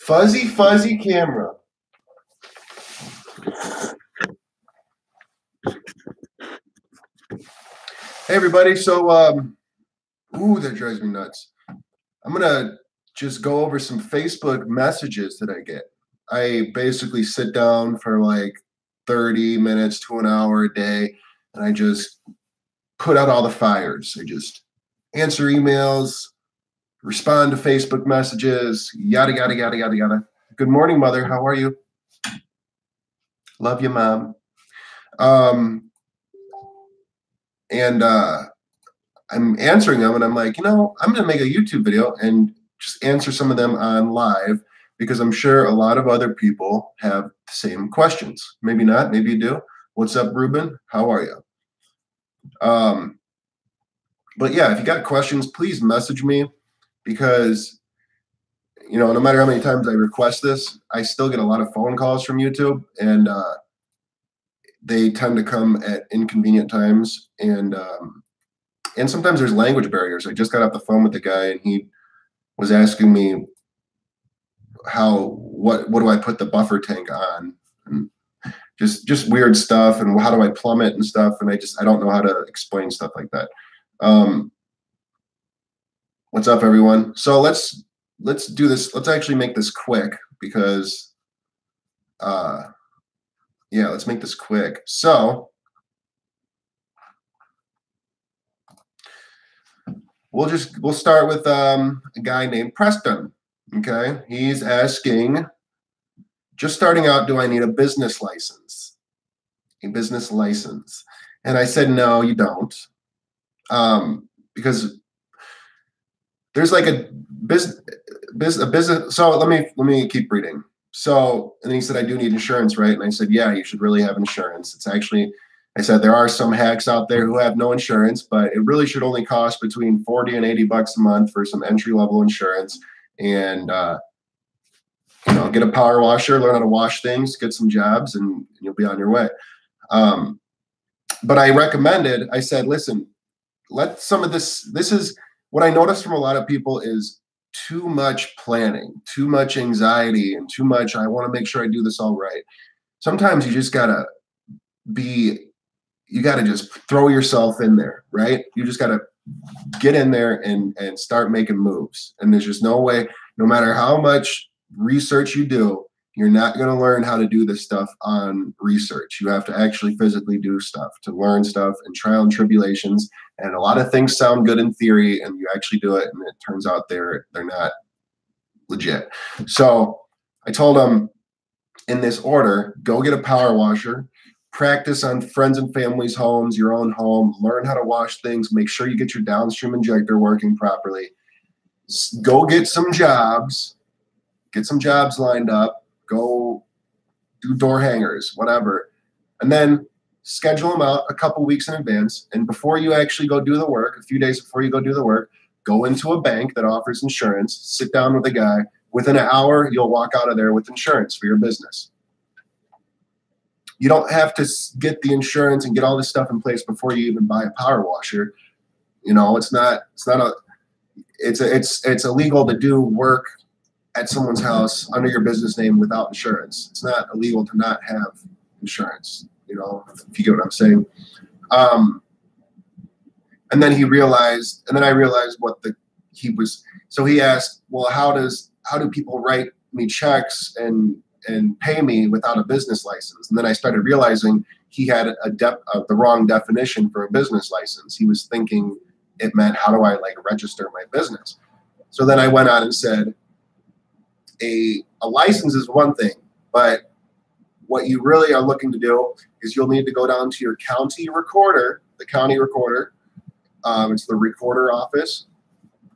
Fuzzy, fuzzy camera. Hey, everybody. So, that drives me nuts. I'm going to just go over some Facebook messages that I get. I basically sit down for like 30 minutes to an hour a day, and I just put out all the fires. I just answer emails, respond to Facebook messages, yada, yada, yada, yada, yada. Good morning, Mother. How are you? Love you, Mom. And I'm answering them, and I'm like, I'm going to make a YouTube video and just answer some of them on live, because I'm sure a lot of other people have the same questions. Maybe not. Maybe you do. What's up, Ruben? How are you? But yeah, if you got questions, please message me, because no matter how many times I request this, I still get a lot of phone calls from YouTube, and they tend to come at inconvenient times, and sometimes there's language barriers. I just got off the phone with the guy, and he was asking me what do I put the buffer tank on, and just weird stuff, and how do I plumb it and stuff, and I don't know how to explain stuff like that. What's up, everyone? So let's do this. Let's actually make this quick, because yeah, let's make this quick. So we'll start with a guy named Preston. Okay, he's asking, just starting out, do I need a business license? A business license? And I said, no, you don't, because there's like a business. So let me keep reading. So, and then he said, I do need insurance, right? And I said, yeah, you should really have insurance. It's actually, I said, there are some hacks out there who have no insurance, but it really should only cost between 40 and 80 bucks a month for some entry level insurance. And get a power washer, learn how to wash things, get some jobs, and you'll be on your way. But I said, listen, let some of this is what I noticed from a lot of people is too much planning, too much anxiety, and too much, I want to make sure I do this all right. Sometimes you just gotta just throw yourself in there, right? You just gotta get in there and start making moves. And there's just no way, no matter how much research you do, you're not going to learn how to do this stuff on research. You have to actually physically do stuff to learn stuff, and trial and tribulations. And a lot of things sound good in theory, and you actually do it, and it turns out they're not legit. So I told him, in this order, go get a power washer, practice on friends and family's homes, your own home, learn how to wash things, make sure you get your downstream injector working properly, go get some jobs lined up, go do door hangers, whatever, and then schedule them out a couple weeks in advance. And before you actually go do the work, a few days before you go do the work, go into a bank that offers insurance, sit down with a guy. Within an hour, you'll walk out of there with insurance for your business. You don't have to get the insurance and get all this stuff in place before you even buy a power washer. It's illegal to do work at someone's house under your business name without insurance. It's not illegal to not have insurance, if you get what I'm saying. And then I realized so he asked, well, how do people write me checks and pay me without a business license? And then I started realizing he had the wrong definition for a business license. He was thinking it meant, how do I register my business? So then I went on and said, a license is one thing, but what you really are looking to do is you'll need to go down to your county recorder, it's the recorder office.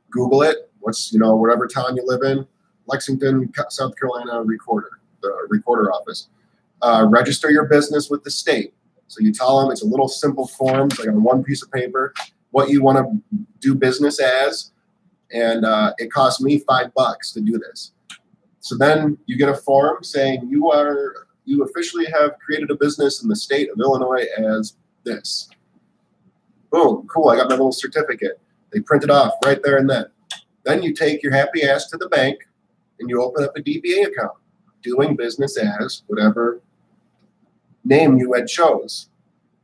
Google it. What's, whatever town you live in, Lexington, South Carolina, the recorder office. Register your business with the state. So you tell them, it's a little simple form, it's like on one piece of paper, what you want to do business as. And it cost me $5 to do this. So then you get a form saying you officially have created a business in the state of Illinois as this. Boom, cool, I got my little certificate. They print it off right there and then. Then you take your happy ass to the bank and you open up a DBA account, doing business as whatever name you had chose.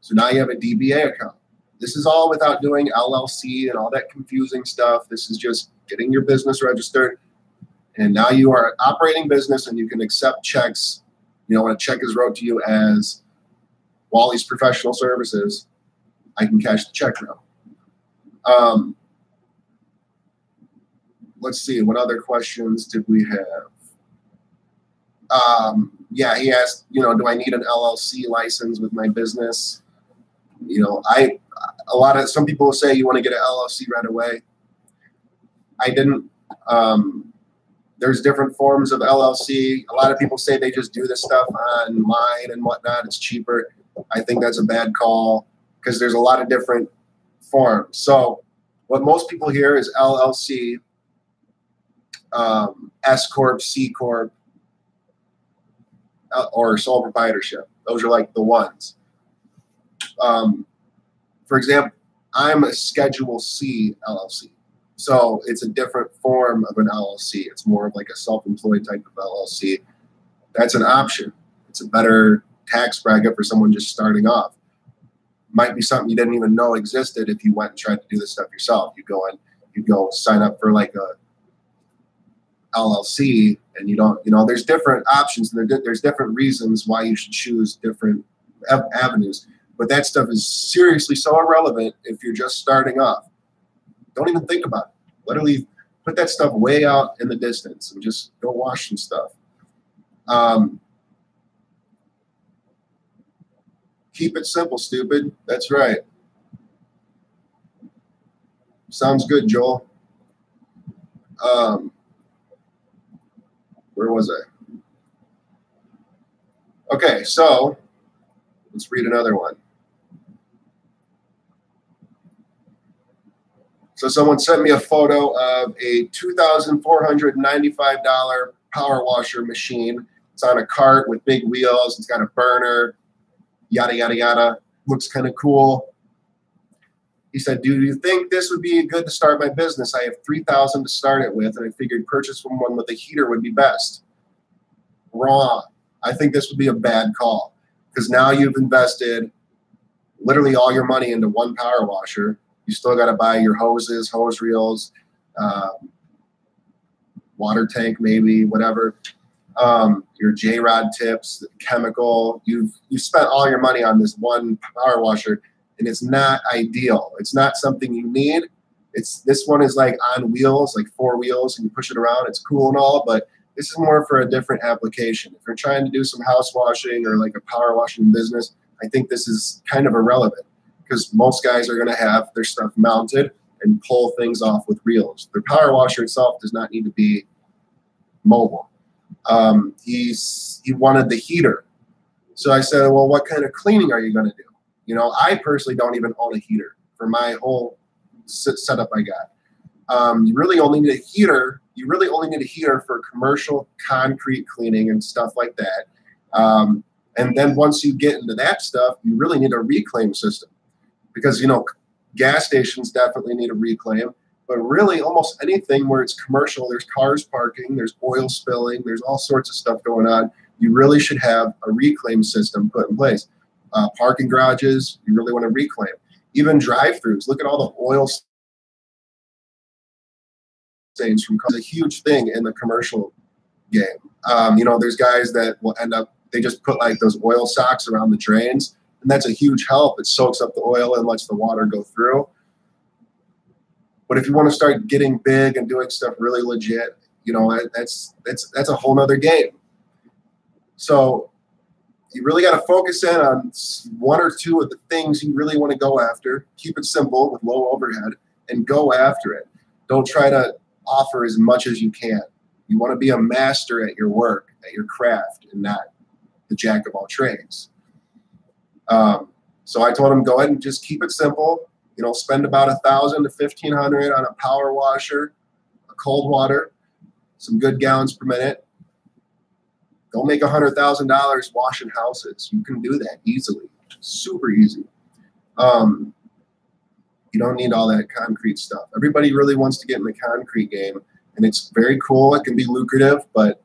So now you have a DBA account. This is all without doing LLC and all that confusing stuff. This is just getting your business registered. And now you are an operating business and you can accept checks. You know, when a check is wrote to you as Wally's Professional Services, I can cash the check now. Let's see, what other questions did we have? Yeah, he asked, you know, do I need an LLC license with my business? You know, some people will say you want to get an LLC right away. I didn't. There's different forms of LLC. A lot of people say they just do this stuff online and whatnot. It's cheaper. I think that's a bad call because there's a lot of different forms. So what most people hear is LLC, S Corp, C Corp, or sole proprietorship. Those are like the ones. For example, I'm a Schedule C LLC. So it's a different form of an LLC. It's more of like a self-employed type of LLC. That's an option. It's a better tax bracket for someone just starting off. Might be something you didn't even know existed if you went and tried to do this stuff yourself. You go sign up for like a LLC, and you don't, you know, there's different options and there's different reasons why you should choose different avenues. But that stuff is seriously so irrelevant if you're just starting off. Don't even think about it. Literally put that stuff way out in the distance and just go wash some stuff. Keep it simple, stupid. That's right. Sounds good, Joel. Where was I? Okay, so let's read another one. So someone sent me a photo of a $2,495 power washer machine. It's on a cart with big wheels. It's got a burner, yada, yada, yada. Looks kind of cool. He said, do you think this would be good to start my business? I have $3,000 to start it with, and I figured purchase from one with a heater would be best. Wrong. I think this would be a bad call because now you've invested literally all your money into one power washer. You still got to buy your hoses, hose reels, water tank maybe, whatever. Your J-rod tips, chemical. You've spent all your money on this one power washer, and it's not ideal. It's not something you need. This one is like on wheels, like 4 wheels, and you push it around. It's cool and all, but this is more for a different application. If you're trying to do some house washing or like a power washing business, I think this is kind of irrelevant because most guys are going to have their stuff mounted and pull things off with reels. Their power washer itself does not need to be mobile. He wanted the heater. So I said, well, what kind of cleaning are you going to do? You know, I personally don't even own a heater for my whole setup I got. You really only need a heater. You really only need a heater for commercial concrete cleaning and stuff like that. And then once you get into that stuff, you really need a reclaim system because, you know, gas stations definitely need a reclaim, but really almost anything where it's commercial, there's cars parking, there's oil spilling, there's all sorts of stuff going on. You really should have a reclaim system put in place. Parking garages, you really want to reclaim. Even drive-throughs, look at all the oil stains from cars. It's a huge thing in the commercial game. You know, there's guys that will end up, they just put like those oil socks around the drains, and that's a huge help. It soaks up the oil and lets the water go through. But if you want to start getting big and doing stuff really legit, you know, that's a whole nother game. So you really got to focus in on 1 or 2 of the things you really want to go after. Keep it simple with low overhead and go after it. Don't try to offer as much as you can. You want to be a master at your work, at your craft, and not the jack of all trades. So I told him, go ahead and just keep it simple. You know, spend about $1,000 to $1,500 on a power washer, a cold water, some good gallons per minute. Don't make $100,000 washing houses. You can do that easily, super easy. You don't need all that concrete stuff. Everybody really wants to get in the concrete game, and it's very cool. It can be lucrative, but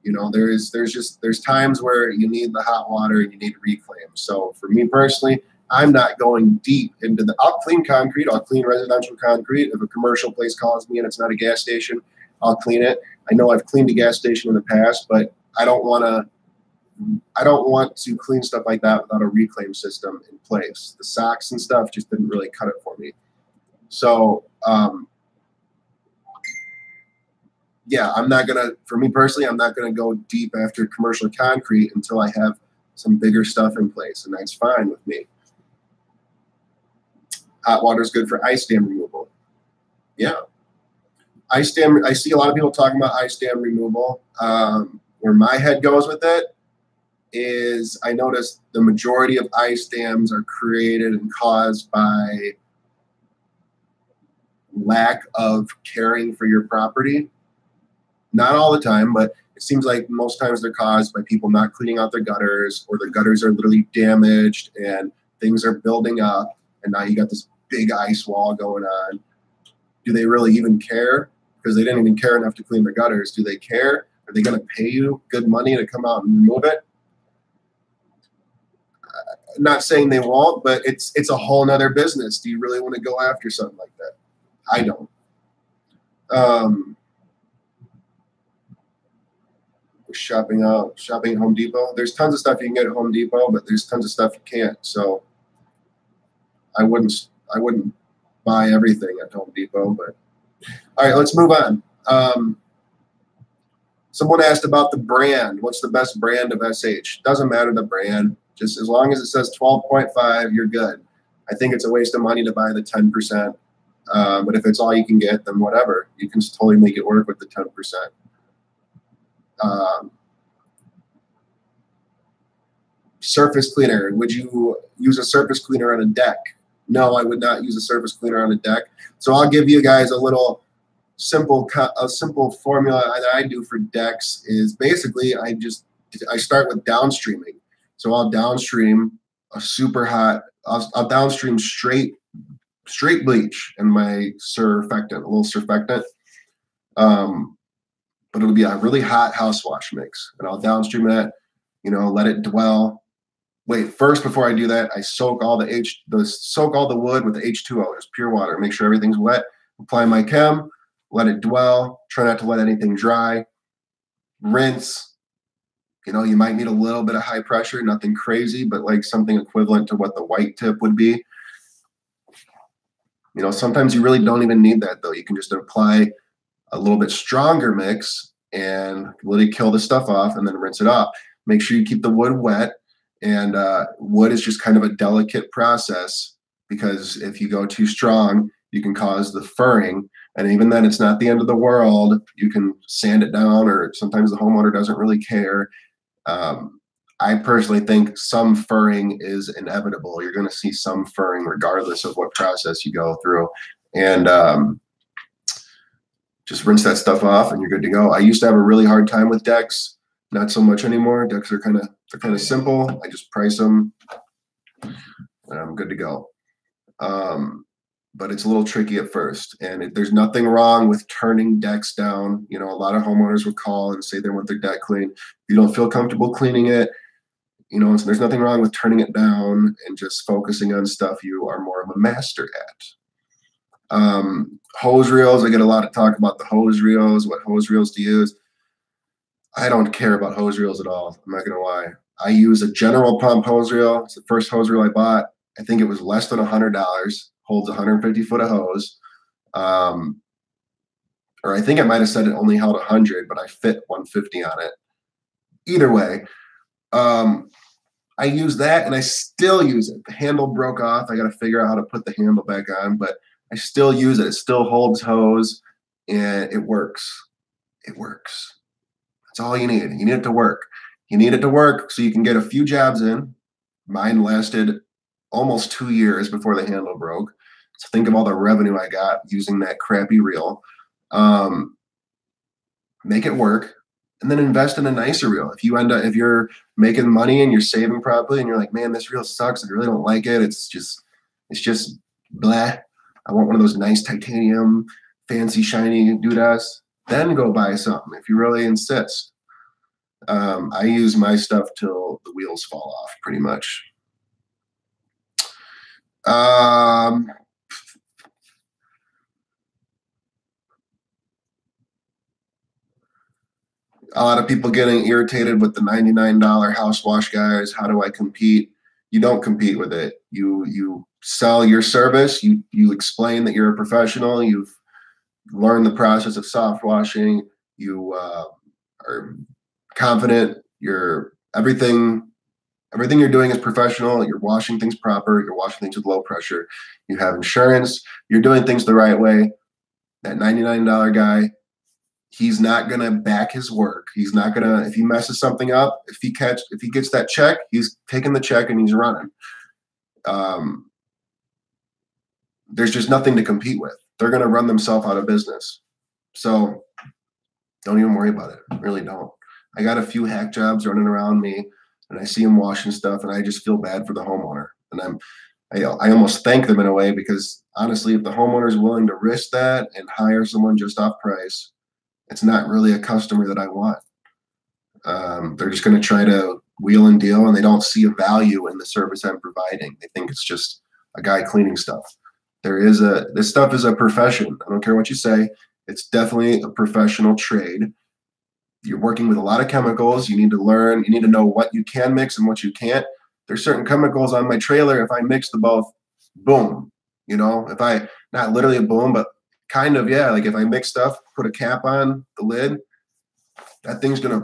you know, there's times where you need the hot water and you need reclaim. So for me personally, I'm not going deep into I'll clean concrete. I'll clean residential concrete. If a commercial place calls me and it's not a gas station, I'll clean it. I know I've cleaned a gas station in the past, but I don't want to clean stuff like that without a reclaim system in place. The socks and stuff just didn't really cut it for me. So, yeah, for me personally, I'm not gonna go deep after commercial concrete until I have some bigger stuff in place, and that's fine with me. Hot water is good for ice dam removal. Yeah. Ice dam, I see a lot of people talking about ice dam removal. Where my head goes with it is I noticed the majority of ice dams are created and caused by lack of caring for your property. Not all the time, but it seems like most times they're caused by people not cleaning out their gutters, or the gutters are literally damaged and things are building up, and now you got this big ice wall going on. Do they really even care? Because they didn't even care enough to clean the gutters. Do they care? Are they going to pay you good money to come out and remove it? Not saying they won't, but it's a whole nother business. Do you really want to go after something like that? I don't. Shopping at Home Depot. There's tons of stuff you can get at Home Depot, but there's tons of stuff you can't. So I wouldn't buy everything at Home Depot. But all right, let's move on. Someone asked about the brand. What's the best brand of SH? Doesn't matter the brand. Just as long as it says 12.5, you're good. I think it's a waste of money to buy the 10%. But if it's all you can get, then whatever. You can totally make it work with the 10%. Surface cleaner. Would you use a surface cleaner on a deck? No, I would not use a surface cleaner on a deck. So I'll give you guys a simple formula that I do for decks. Is basically I start with downstreaming. So I'll downstream a super hot. I'll downstream straight bleach and my surfactant, a little surfactant. But it'll be a really hot house wash mix, and I'll downstream that. Let it dwell. Wait, first before I do that, I soak all the wood with the H2O, just pure water. Make sure everything's wet. Apply my chem. Let it dwell. Try not to let anything dry. Rinse. You might need a little bit of high pressure, nothing crazy, but like something equivalent to what the white tip would be. Sometimes you really don't even need that though. You can just apply a little bit stronger mix and let it kill the stuff off and then rinse it off. Make sure you keep the wood wet, and wood is just kind of a delicate process, because if you go too strong, you can cause the furring, and even then it's not the end of the world. You can sand it down, or sometimes the homeowner doesn't really care. I personally think some furring is inevitable. You're going to see some furring regardless of what process you go through, and just rinse that stuff off and you're good to go. I used to have a really hard time with decks, not so much anymore. Decks are kind of simple. I just price them and I'm good to go. But it's a little tricky at first, and there's nothing wrong with turning decks down. A lot of homeowners will call and say they want their deck cleaned. If you don't feel comfortable cleaning it, so there's nothing wrong with turning it down and just focusing on stuff you are more of a master at. Hose reels, I get a lot of talk about the hose reels, what hose reels to use. I don't care about hose reels at all. I'm not going to lie. I use a General Pump hose reel. It's the first hose reel I bought. I think it was less than $100. Holds 150 foot of hose. Or I think I might have said it only held 100, but I fit 150 on it. Either way, I use that, and I still use it. The handle broke off. I got to figure out how to put the handle back on, but I still use it. It still holds hose, and it works. It works. That's all you need. You need it to work. You need it to work so you can get a few jobs in. Mine lasted almost 2 years before the handle broke. So think of all the revenue I got using that crappy reel. Make it work, and then invest in a nicer reel. If you're making money and you're saving properly, and you're like, man, this reel sucks. I really don't like it. It's just blah. I want one of those nice titanium fancy shiny doodads, then go buy something if you really insist. I use my stuff till the wheels fall off, pretty much. A lot of people getting irritated with the $99 house wash guys. How do I compete? You don't compete with it. You sell your service. You explain that you're a professional. You've learned the process of soft washing. You are confident. You're everything you're doing is professional. You're washing things proper. You're washing things with low pressure. You have insurance. You're doing things the right way. That $99 guy, he's not gonna back his work. He's not gonna, if he messes something up, if he gets that check, he's taking the check and he's running. There's just nothing to compete with. They're gonna run themselves out of business. So don't even worry about it. Really don't. I got a few hack jobs running around me, and I see them washing stuff, and I just feel bad for the homeowner. And I almost thank them in a way, because honestly, if the homeowner is willing to risk that and hire someone just off price, it's not really a customer that I want. They're just going to try to wheel and deal, and they don't see a value in the service I'm providing. They think it's just a guy cleaning stuff. This stuff is a profession. I don't care what you say. It's definitely a professional trade. You're working with a lot of chemicals. You need to learn. You need to know what you can mix and what you can't. There's certain chemicals on my trailer. If I mix the both, boom. If I, not literally a boom, but kind of, yeah. Like if I mix stuff, put a cap on the lid, that thing's going to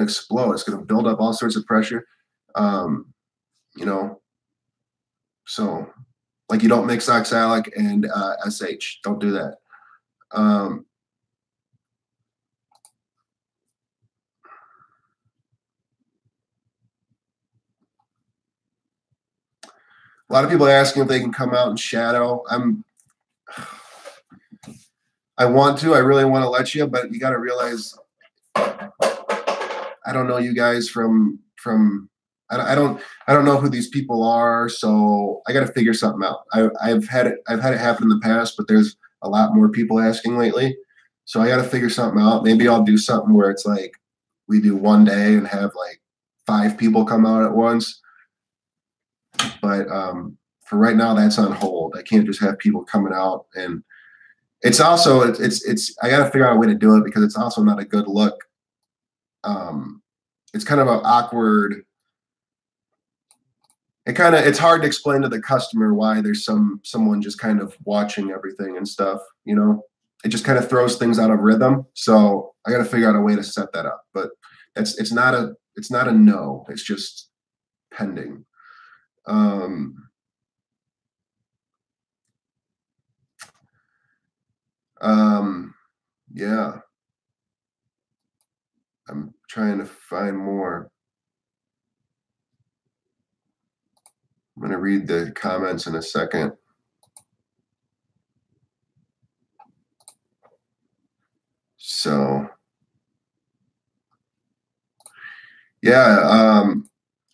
explode. It's going to build up all sorts of pressure. So like you don't mix oxalic and SH. Don't do that. A lot of people are asking if they can come out and shadow. I want to. I really want to let you, but you got to realize I don't know you guys from. I don't know who these people are, so I got to figure something out. I've had it happen in the past, but there's a lot more people asking lately, so I got to figure something out. Maybe I'll do something where it's like we do one day and have like 5 people come out at once. But for right now, that's on hold. I can't just have people coming out, and it's also it's I got to figure out a way to do it, because it's also not a good look. It's kind of an awkward. It's hard to explain to the customer why there's someone just kind of watching everything and stuff. It just kind of throws things out of rhythm. So I got to figure out a way to set that up. But it's not a no. It's just pending. Yeah. I'm trying to find more. I'm going to read the comments in a second. So, yeah,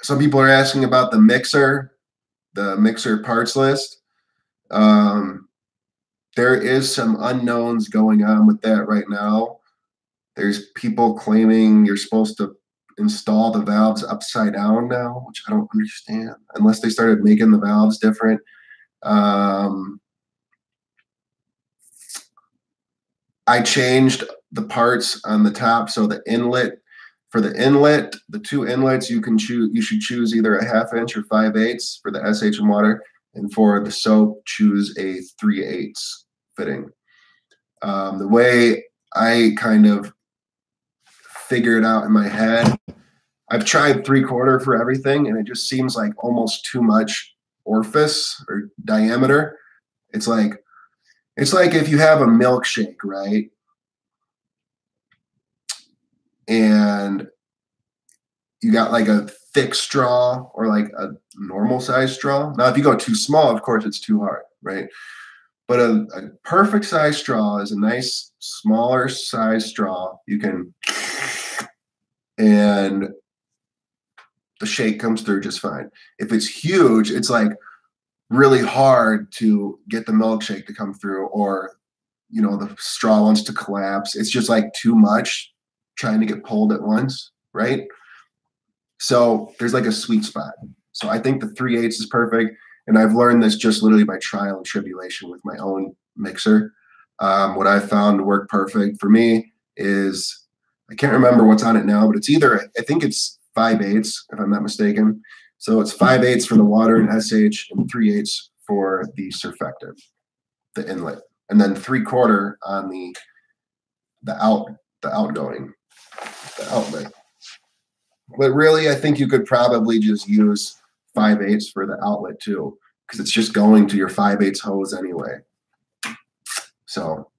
some people are asking about the mixer parts list. There is some unknowns going on with that right now. There's people claiming you're supposed to install the valves upside down now, which I don't understand, unless they started making the valves different. I changed the parts on the top, so the inlet, the 2 inlets, you should choose either a 1/2 inch or 5/8 for the SH and water, and for the soap, choose a 3/8 fitting. The way I kind of figure it out in my head, I've tried 3/4 for everything, and it just seems like almost too much orifice or diameter. It's like if you have a milkshake, right? And you got like a thick straw or like a normal size straw. Now, if you go too small, of course, it's too hard, right? But a perfect size straw is a nice smaller size straw. And the shake comes through just fine. If it's huge, it's like really hard to get the milkshake to come through, or the straw wants to collapse. It's just like too much trying to get pulled at once, right? So there's like a sweet spot. So I think the 3/8 is perfect. And I've learned this just literally by trial and tribulation with my own mixer. What I found to work perfect for me is, I can't remember what's on it now, but it's either, I think it's 5/8, if I'm not mistaken. So it's 5/8 for the water and SH, and 3/8 for the surfactant, the inlet, and then 3/4 on the outgoing, the outlet. But really, I think you could probably just use 5/8 for the outlet too, because it's just going to your 5/8 hose anyway. So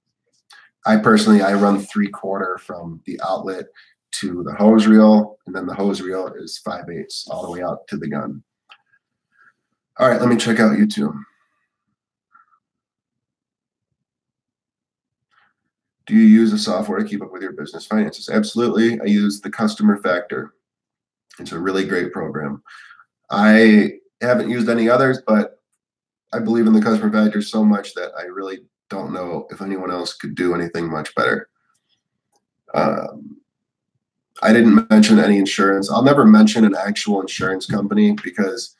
I personally, I run 3/4 from the outlet to the hose reel, and then the hose reel is 5/8 all the way out to the gun. All right, let me check out YouTube. Do you use the software to keep up with your business finances? Absolutely. I use the Customer Factor. It's a really great program. I haven't used any others, but I believe in the Customer Factor so much that I really don't know if anyone else could do anything much better. I didn't mention any insurance. I'll never mention an actual insurance company, because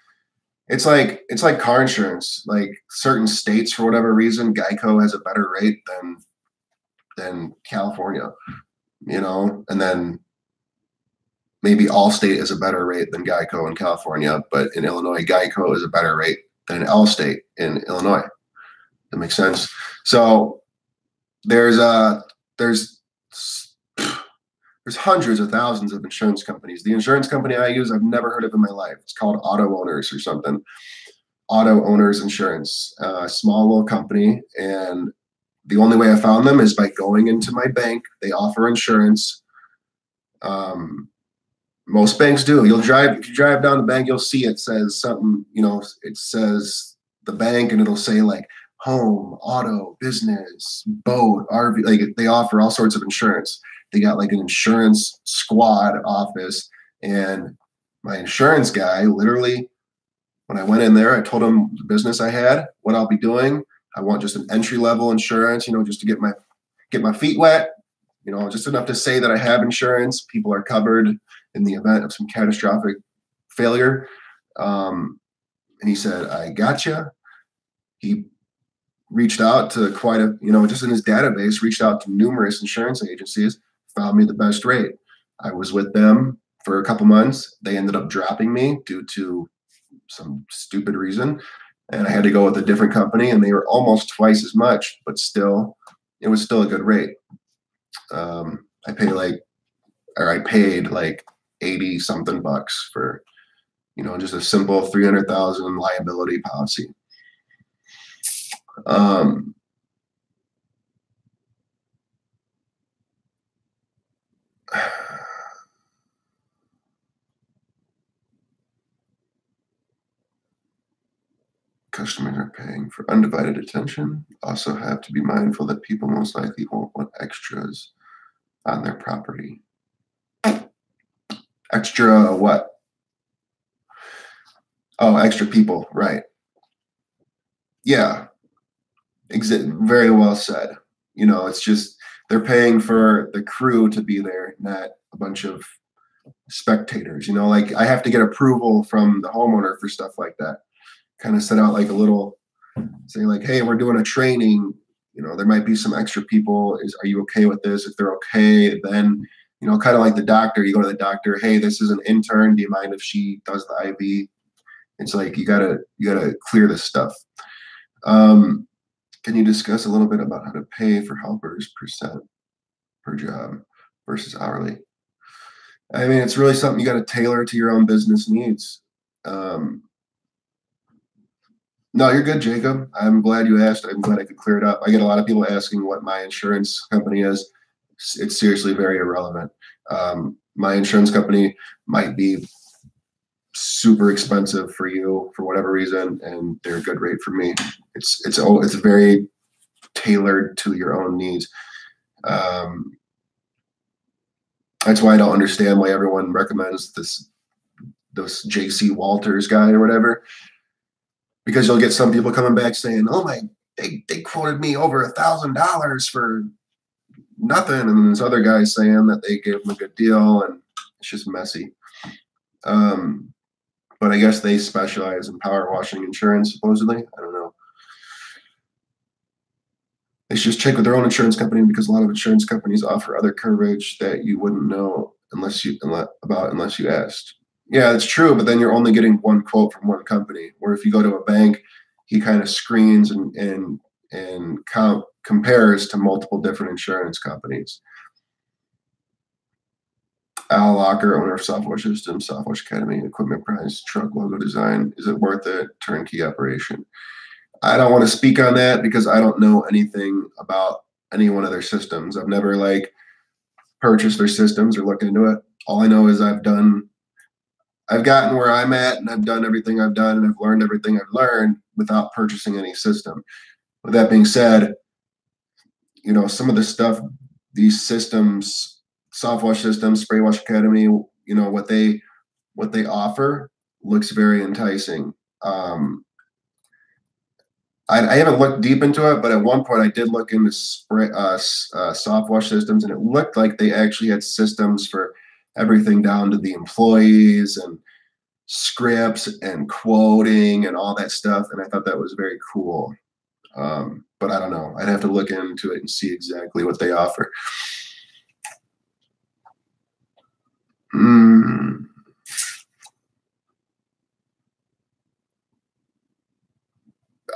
it's like car insurance. Like certain states, for whatever reason, Geico has a better rate than California, and then maybe Allstate is a better rate than Geico in California, but in Illinois, Geico is a better rate than Allstate in Illinois. That makes sense. So there's hundreds of thousands of insurance companies. The insurance company I use, I've never heard of in my life. It's called Auto Owners or something. Auto Owners Insurance, a small little company. And the only way I found them is by going into my bank. They offer insurance. Most banks do. If you drive down the bank, you'll see it says something, it says the bank, and it'll say like home, auto, business, boat, RV. Like they offer all sorts of insurance. They got like an insurance squad office, and my insurance guy, literally, when I went in there, I told him the business I had, what I'll be doing. I want just an entry-level insurance, just to get my feet wet, just enough to say that I have insurance. People are covered in the event of some catastrophic failure. And he said, I gotcha. He reached out to quite a, just in his database, reached out to numerous insurance agencies, found me the best rate. I was with them for a couple months. They ended up dropping me due to some stupid reason. And I had to go with a different company, and they were almost twice as much, but still, it was still a good rate. I paid like 80 something bucks for, just a simple 300,000 liability policy. Customers are paying for undivided attention. Also have to be mindful that people most likely won't want extras on their property. Extra what? Oh, extra people, right. Yeah, very well said. It's just they're paying for the crew to be there, not a bunch of spectators. Like I have to get approval from the homeowner for stuff like that. Kind of set out like a little, say like, hey, we're doing a training. There might be some extra people. Are you okay with this? If they're okay, then, kind of like the doctor, you go to the doctor, hey, this is an intern. Do you mind if she does the IV? It's like, you gotta clear this stuff. Can you discuss a little bit about how to pay for helpers percent per job versus hourly? I mean, it's really something you got to tailor to your own business needs. No, you're good, Jacob. I'm glad you asked. I'm glad I could clear it up. I get a lot of people asking what my insurance company is. It's seriously very irrelevant. My insurance company might be super expensive for you for whatever reason, and they're a good rate for me. It's very tailored to your own needs. That's why I don't understand why everyone recommends this JC Walters guy or whatever. Because you'll get some people coming back saying, oh they quoted me over $1,000 for nothing. And then this other guy saying that they gave him a good deal, and it's just messy. But I guess they specialize in power washing insurance, supposedly. I don't know. They should just check with their own insurance company, because a lot of insurance companies offer other coverage that you wouldn't know unless you asked. Yeah, it's true, but then you're only getting one quote from one company. Where if you go to a bank, he kind of screens and compares to multiple different insurance companies. Al Locker, owner of Softwash Systems, Softwash Academy, equipment price, truck logo design. Is it worth it? Turnkey operation. I don't want to speak on that because I don't know anything about any one of their systems. I've never purchased their systems or looked into it. All I know is I've gotten where I'm at, and I've done everything I've done, and I've learned everything I've learned without purchasing any system. With that being said, some of the stuff, these systems, Softwash Systems, Spraywash Academy, what they offer looks very enticing. I haven't looked deep into it, but at one point I did look into Softwash Systems, and it looked like they actually had systems for everything down to the employees and scripts and quoting and all that stuff. And I thought that was very cool. But I don't know. I'd have to look into it and see exactly what they offer.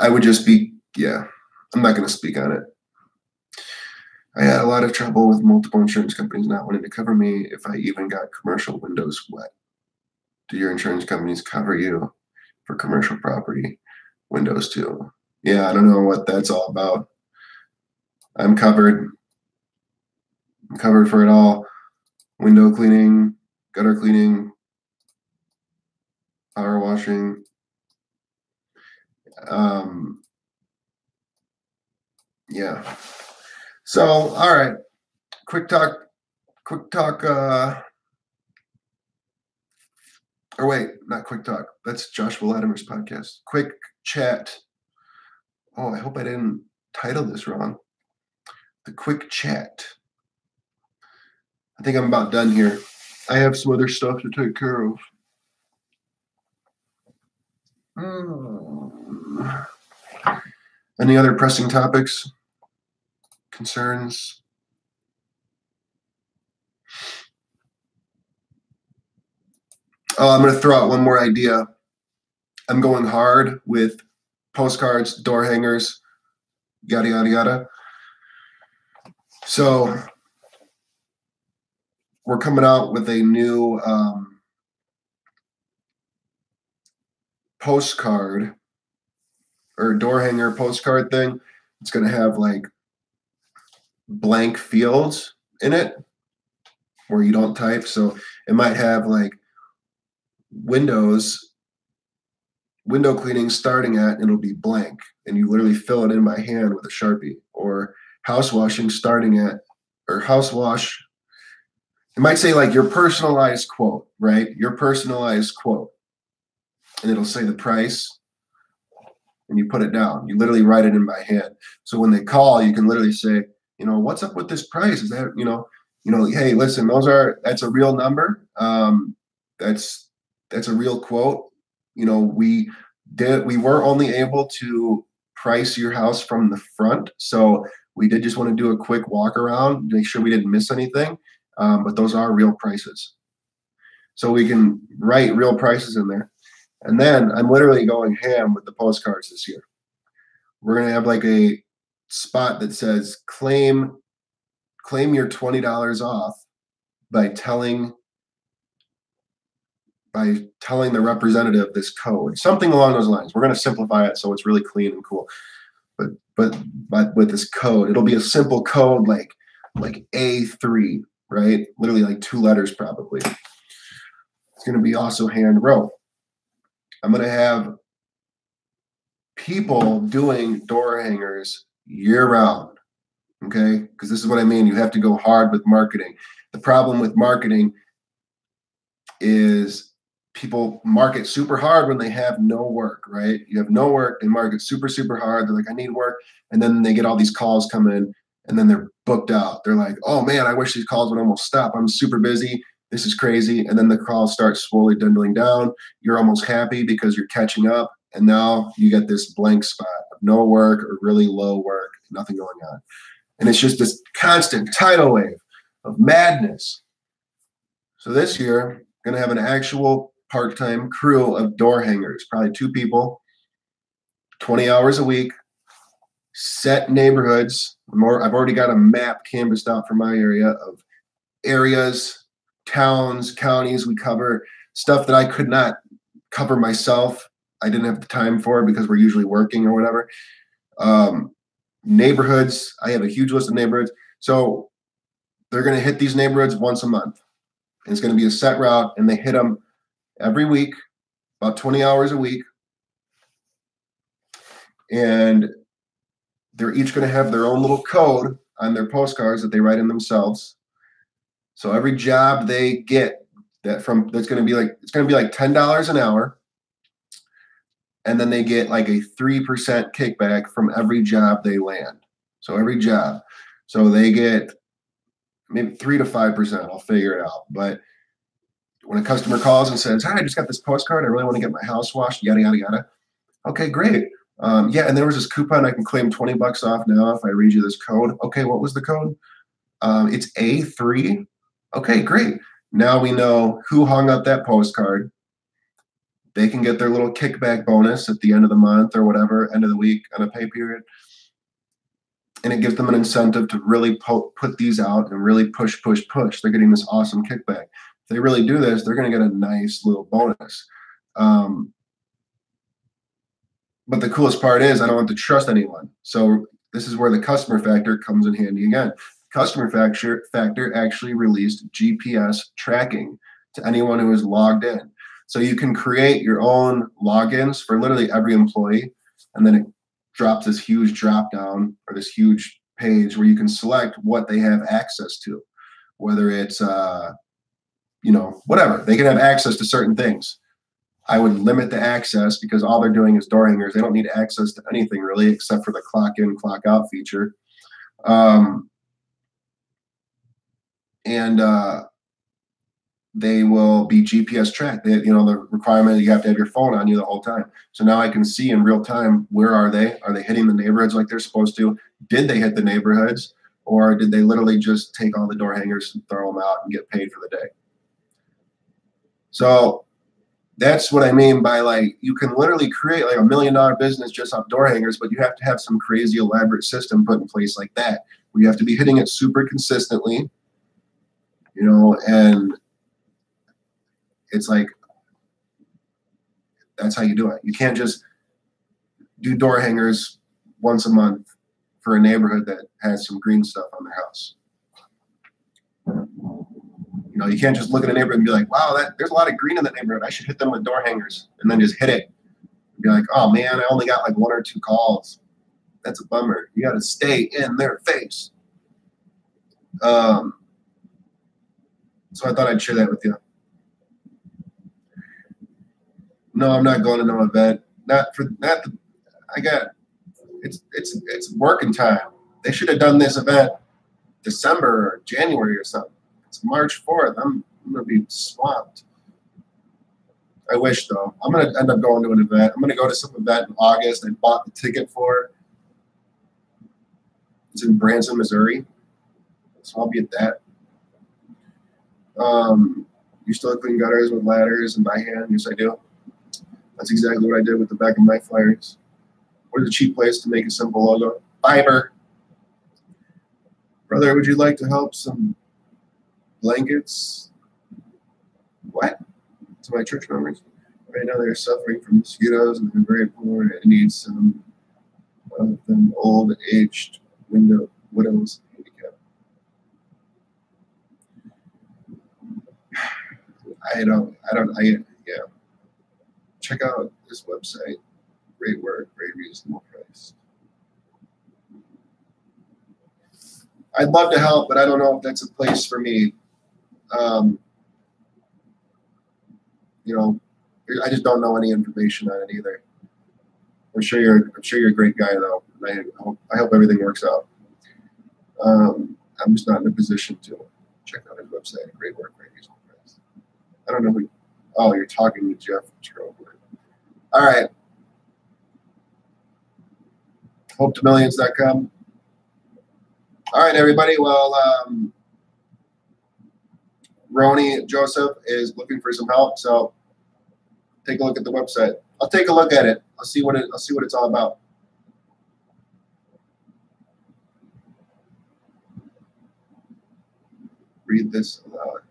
I would just I'm not going to speak on it. I had a lot of trouble with multiple insurance companies not wanting to cover me if I even got commercial windows wet. Do your insurance companies cover you for commercial property windows too? Yeah, I don't know what that's all about. I'm covered. I'm covered for it all. Window cleaning, gutter cleaning, power washing. Yeah. So, all right. Quick talk, or wait, not quick talk. That's Joshua Latimer's podcast. Quick chat. Oh, I hope I didn't title this wrong. The quick chat. I think I'm about done here. I have some other stuff to take care of. Any other pressing topics? Concerns? Oh, I'm going to throw out one more idea. I'm going hard with postcards, door hangers, yada, yada, yada. So we're coming out with a new postcard or door hanger postcard thing. It's going to have blank fields in it where you don't type. So it might have window cleaning starting at, and it'll be blank, and you literally fill it in by hand with a Sharpie. Or house washing starting at, or house wash. It might say your personalized quote, right? Your personalized quote. And it'll say the price, and you put it down. You literally write it in by hand. So when they call, you can literally say, what's up with this price? Is that, hey, listen, that's a real number. That's a real quote. We were only able to price your house from the front. So we did just want to do a quick walk around, make sure we didn't miss anything. But those are real prices. So we can write real prices in there. And then I'm literally going ham with the postcards this year. We're going to have a spot that says claim your $20 off by telling the representative this code, something along those lines. We're going to simplify it so it's really clean and cool. But with this code, it'll be a simple code like A3, right? Literally 2 letters probably. It's going to be also hand wrote. I'm going to have people doing door hangers year round, okay? Because this is what I mean. You have to go hard with marketing. The problem with marketing is people market super hard when they have no work, right? You have no work, they market super, super hard. They're like, I need work. And then they get all these calls come in and then they're booked out. They're like, oh man, I wish these calls would almost stop. I'm super busy. This is crazy. And then the calls start slowly dwindling down. You're almost happy because you're catching up. And now you get this blank spot of no work or really low work, nothing going on. And it's just this constant tidal wave of madness. So this year, I'm going to have an actual part-time crew of door hangers, probably 2 people, 20 hours a week, set neighborhoods. I've already got a map canvassed out for my area of areas, towns, counties. We cover stuff that I could not cover myself. I didn't have the time for it because we're usually working or whatever. Neighborhoods, I have a huge list of neighborhoods. So they're going to hit these neighborhoods once a month. And it's going to be a set route, and they hit them every week, about 20 hours a week. And they're each going to have their own little code on their postcards that they write in themselves. So every job they get that's going to be like $10 an hour. And then they get like a 3% kickback from every job they land. So every job. So they get maybe 3 to 5%. I'll figure it out. But when a customer calls and says, hi, I just got this postcard. I really want to get my house washed, yada, yada, yada. Okay, great. Yeah, and there was this coupon. I can claim $20 off now if I read you this code. Okay, what was the code? It's A3. Okay, great. Now we know who hung up that postcard. They can get their little kickback bonus at the end of the month or whatever, end of the week on a pay period. And it gives them an incentive to really put these out and really push. They're getting this awesome kickback. If they really do this, they're going to get a nice little bonus. But the coolest part is I don't have to trust anyone. So this is where the customer factor comes in handy again. Customer factor actually released GPS tracking to anyone who is logged in. So you can create your own logins for literally every employee, and then it drops this huge drop down or this huge page where you can select what they have access to, whether it's, whatever. They can have access to certain things. I would limit the access because all they're doing is door hangers. They don't need access to anything really except for the clock in, clock out feature. They will be GPS tracked. The requirement you have to have your phone on you the whole time. So now I can see in real time, where are they? Are they hitting the neighborhoods like they're supposed to? Did they hit the neighborhoods? Or did they literally just take all the door hangers and throw them out and get paid for the day? So that's what I mean by, like, you can literally create like $1 million business just off door hangers, but you have to have some crazy elaborate system put in place like that, where you have to be hitting it super consistently, and it's like, that's how you do it. You can't just do door hangers once a month for a neighborhood that has some green stuff on their house. You can't just look at a neighborhood and be like, wow, there's a lot of green in that neighborhood. I should hit them with door hangers, and then just hit it. And be like, oh man, I only got like 1 or 2 calls. That's a bummer. You got to stay in their face. So I thought I'd share that with you. No, I'm not going to no event. It's working time. They should have done this event December or January or something. It's March 4th. I'm going to be swamped. I wish, though. I'm going to end up going to an event. I'm going to go to some event in August I bought the ticket for. It's in Branson, Missouri. So I'll be at that. You still clean gutters with ladders and by hand? Yes, I do. That's exactly what I did with the back of my flyers. What is a cheap place to make a simple logo? Fiverr. Brother, would you like to help some blankets? What? To my church members. Right now they're suffering from mosquitoes and they're very poor and need some of them old, aged widows handicapped. Yeah. Check out this website. Great work, very reasonable price. I'd love to help, but I don't know if that's a place for me. I just don't know any information on it either. I'm sure you're a great guy though. And I hope everything works out. I'm just not in a position to check out his website. Great work, ladies. I don't know who. Oh, you're talking to Jeff Strobler. All right. HopeToMillions.com. All right, everybody. Well, Roni Joseph is looking for some help, so take a look at the website. I'll take a look at it. I'll see what it's all about. Read this aloud.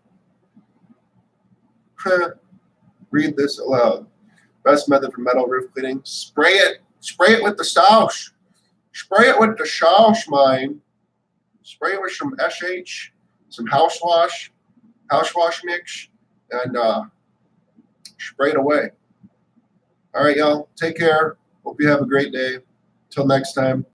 Read this aloud. Best method for metal roof cleaning: spray it. Spray it with the sauce. Spray it with the sauce, mine. Spray it with some SH, some house wash mix, and spray it away. All right, y'all. Take care. Hope you have a great day. Till next time.